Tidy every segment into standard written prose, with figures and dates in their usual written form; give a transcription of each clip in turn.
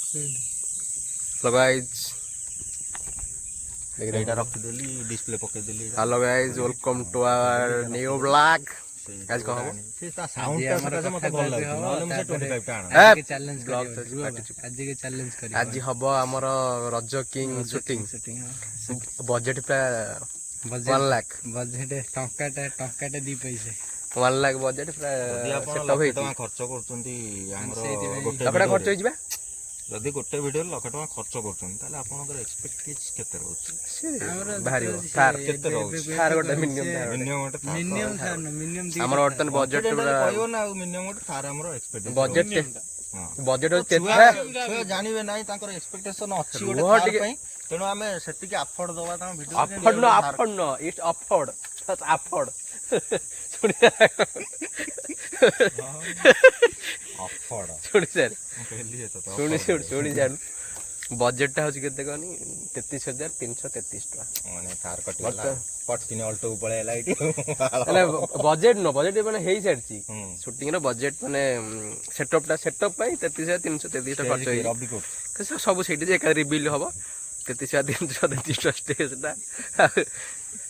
hello guys एटा रखी देली display पके देली hello guys welcome to our new blog guys कहो से ता साउंड ता सका मते भल लागै नले मसे 25 टा आना आज के चैलेंज ब्लॉग करियो आज के चैलेंज करियो आज हबो हमर रज किंग शूटिंग बजट पे 1 लाख बजेट टंकाटे दी पैसे 1 लाख बजट पे सेट होई टका खर्च करचंती हमर गोटे अपना खर्च होई जिबा जदि गोटे वीडियो लाख टका खर्च करचन ताले आपनकर एक्सपेक्टेज केते रहउची भारी कार केते रहउची कार गोटे मिनिमम मिनिमम हमर वर्तन बजट कहयो ना मिनिमम गोटे कार हमर एक्सपेक्टेज बजट बजट जानिबे नाही तांकर एक्सपेक्टेशन अछि गोटे कार पई तेनो आमे सेति के अफोर्ड दवा ता video afford no it's afford just afford शुणी सर बजेट टा होची केते कहनी 33333 टका माने कार कटिला पट किने अल्टो पळे लाइट अरे बजेट नो बजेट माने हेई सारची शूटिंग रो बजेट माने सेटअप पई 33333 टका खर्च होई रबी को सब सेठी जे का रिवील हबो 33333 टका स्टेज टा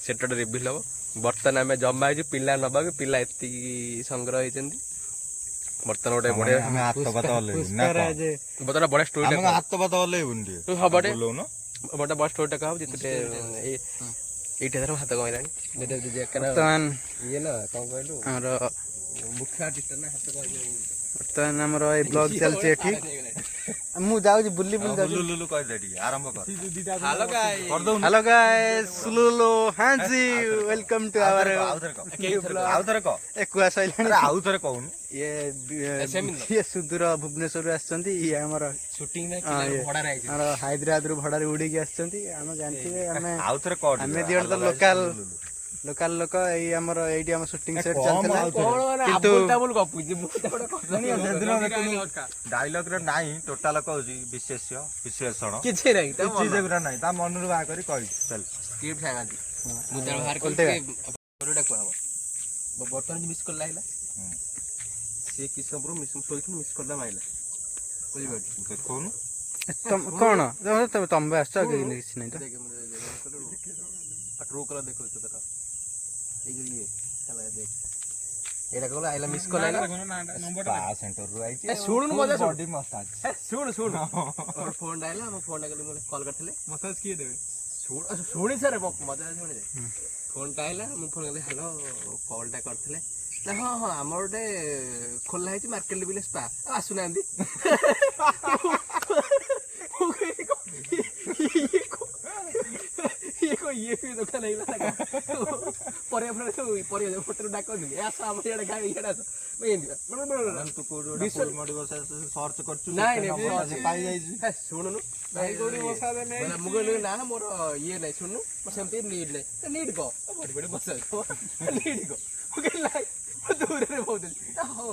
सेटअप रिवील हबो बर्तन आमे जम्मा है पिला नबा पिला एति संग्रह होइचंदी बर्तन गोटे बड़े हमें हाथ तो बता ले ना बता बड़ा स्टोरी हमें हाथ तो बता ले उंडी तू हबडे बोलो ना बड़ा बड़ा स्टोरी टा कहब जिते एट हजार हाथ कहलानी बेटे जे कना वर्तमान ये ना कोन कहलु हमर मुख्य आर्टिस्ट ना हाथ कह वर्तमान हमर ए ब्लॉग चलছে एठी मु जाउ जी बुल्ली लुलु कह देडी आरंभ कर हेलो गाइस सुलुलो हां जी वेलकम टू आवर आउथरे को एकुआ सैलानी अरे आउथरे कहून ये सुदूर भुवनेश्वर आछंती ये हमर शूटिंग में भड़ा रही हमर हैदराबाद रु भड़ा रे उडी के आछंती हम जानथिबे हमें आउथरे को हमें दियन तो लोकल लोक एई हमर एडी हम शूटिंग सेट चलतला किंतु बोल गपु जे डायलॉग रे नाही टोटल कहूजी विशेषण किछि नहीं चीज गुरा नाही ता मन रु बा करी कहि चल स्क्रिप्ट सांगा दी मुद्दा बाहर करते ओरोडा कहबो बर्तन मिस कर लाइला से किसमरो मिस मिस करला माइला बुझि बैठ देखोन तुम कोन तुम बस के किछि नहीं तो ट्रू कलर देखो तो देखो ये चला देख एटा कहला आइला मिस कर लाइला स्पा सेंटर रु आइची सुन मजा बॉडी मसाज सुन और फोन डायला हम फोन डायला मोले कॉल करथले मसाज किए देबे सुनी सर मजा सुनी फोन डायला हम फोन करले हेलो कॉल टा करथले ना हां हां हमर ओटे खोला है मार्केट लेवल स्पा आसु नांदी ये भी दुकान नहीं लगा पर अपने पर फोटो डाक दे ऐसा हम ये गाय ये डास मैं इंदिया मैं तू कोड मोडी बसा सर्च करछु नहीं नहीं पाई जाई सुननु भाई कोडी बसा दे नहीं मुगल ना मोर ये नहीं सुननु मैं सेमती नीड को बड़ी बड़ी बसा नीड को मुगल लाई दूर रे बहुत हो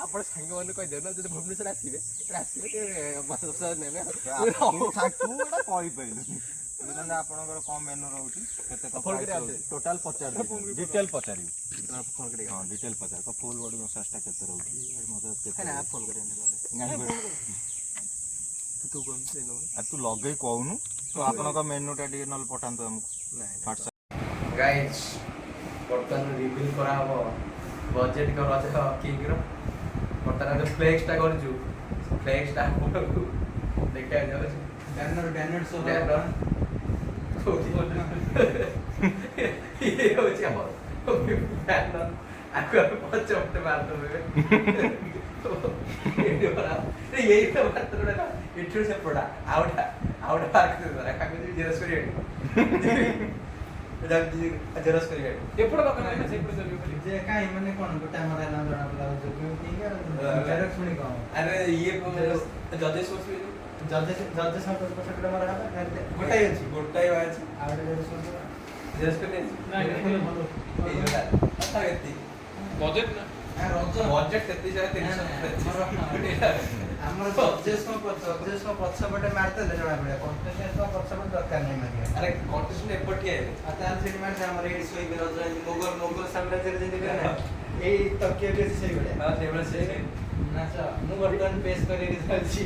आपण संग मन कह देना जे भुवनेश्वर आसीबे के बसा नेबे तूडा कहि पइलु मतलब आपनकर कम मेनू रहउची केते टोटल 50 डिटेल 50 फोन करे हां डिटेल 50 का फुल बॉडी मसाज ता केते रहउची मसाज केते ना फोन करे नहीं तू कोन से नो आ तू लगे कहउनु तो आपनका मेनू टा डी नल पठांतो हमको व्हाट्सएप गाइस बर्तन रिवील करा हो बजेट कर আছে কিং র বর্তমানে যে ফ্লেক্সটা করছু ফ্লেক্সটা দেখা যাচ্ছে बैनर सो ये होची हमर बैनर आको पचपटे मार दो ये बड़ा यही तो बात ना इंट्रो से पड़ा आउट पार्क दे रखा को जेरस करिए जेरस करिए एपड़ दकन ना सेपड़ चलियो जे काई माने कोन गोटा हमरा ना जणा पला जो ठीक है डायरेक्ट सुनी कहू अरे ये जजेस सोच जजेस सब पछकड़ा मारा गोटाई अछि आउट सोच जेरस करिए ना बोलो ए जोटा अच्छा व्यक्ति बजेट ना बजेट 33300 हमर जजेस को पछपटे मारते ले जणा पड़े कंटेस्ट को पछपटे दरकार नहीं मारिया अरे कंटेस्ट ने एपटी आइले आता सेट मार हमर एडी सोई बेरोज मोगल साम्राज्य रे जेते ना ए तकिया के से गडे हां सेबले से ना मु बटन पेश करे के छी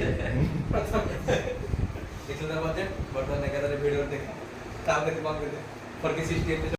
ବର୍ତ୍ତମାନ 11 ଭିଡ଼ିଓ ଦେଖ ତାପରେ କଣ କରିବେ 40 60